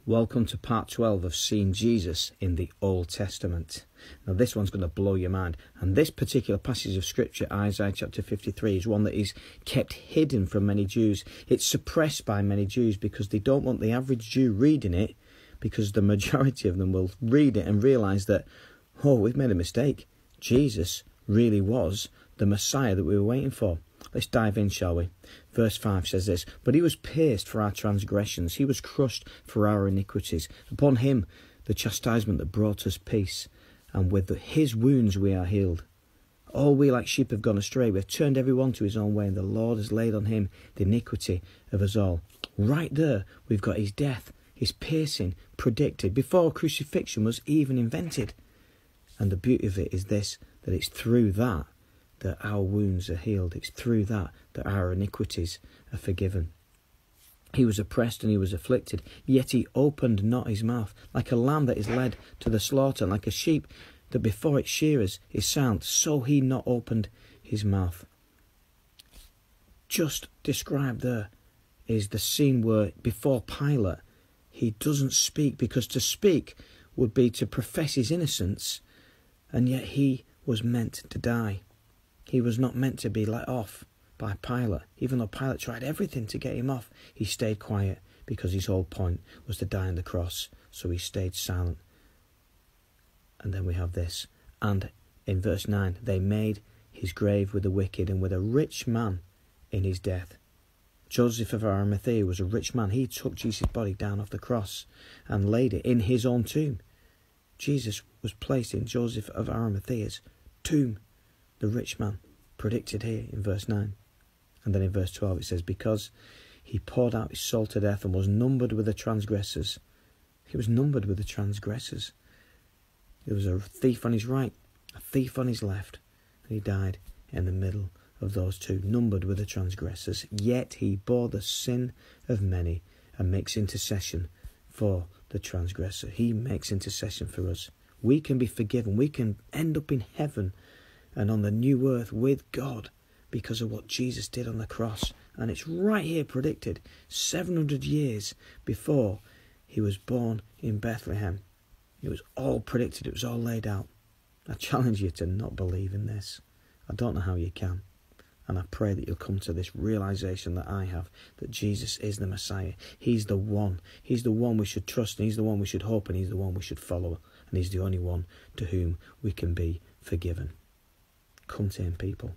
Welcome to part 12 of Seeing Jesus in the Old Testament. Now this one's going to blow your mind. And this particular passage of scripture, Isaiah chapter 53, is one that is kept hidden from many Jews. It's suppressed by many Jews because they don't want the average Jew reading it, because the majority of them will read it and realise that, oh, we've made a mistake. Jesus really was the Messiah that we were waiting for. Let's dive in, shall we? Verse 5 says this, "But he was pierced for our transgressions, he was crushed for our iniquities. Upon him the chastisement that brought us peace, and with his wounds we are healed. All we like sheep have gone astray, we have turned every one to his own way, and the Lord has laid on him the iniquity of us all." Right there, we've got his death, his piercing predicted before crucifixion was even invented. And the beauty of it is this, that it's through that our wounds are healed. It's through that our iniquities are forgiven. He was oppressed and he was afflicted, yet he opened not his mouth. Like a lamb that is led to the slaughter, like a sheep that before its shearers is silent, so he not opened his mouth. Just described there is the scene where before Pilate, he doesn't speak, because to speak would be to profess his innocence, and yet he was meant to die. He was not meant to be let off by Pilate. Even though Pilate tried everything to get him off, he stayed quiet because his whole point was to die on the cross. So he stayed silent. And then we have this. "And in verse 9, they made his grave with the wicked and with a rich man in his death." Joseph of Arimathea was a rich man. He took Jesus' body down off the cross and laid it in his own tomb. Jesus was placed in Joseph of Arimathea's tomb. The rich man predicted here in verse 9. And then in verse 12 it says, "Because he poured out his soul to death and was numbered with the transgressors." He was numbered with the transgressors. There was a thief on his right, a thief on his left, and he died in the middle of those two, numbered with the transgressors. Yet he bore the sin of many and makes intercession for the transgressor. He makes intercession for us. We can be forgiven. We can end up in heaven and on the new earth with God because of what Jesus did on the cross. And it's right here predicted 700 years before he was born in Bethlehem. It was all predicted. It was all laid out. I challenge you to not believe in this. I don't know how you can. And I pray that you'll come to this realisation that I have, that Jesus is the Messiah. He's the one. He's the one we should trust, and he's the one we should hope, and he's the one we should follow. And he's the only one to whom we can be forgiven. Come to him, people.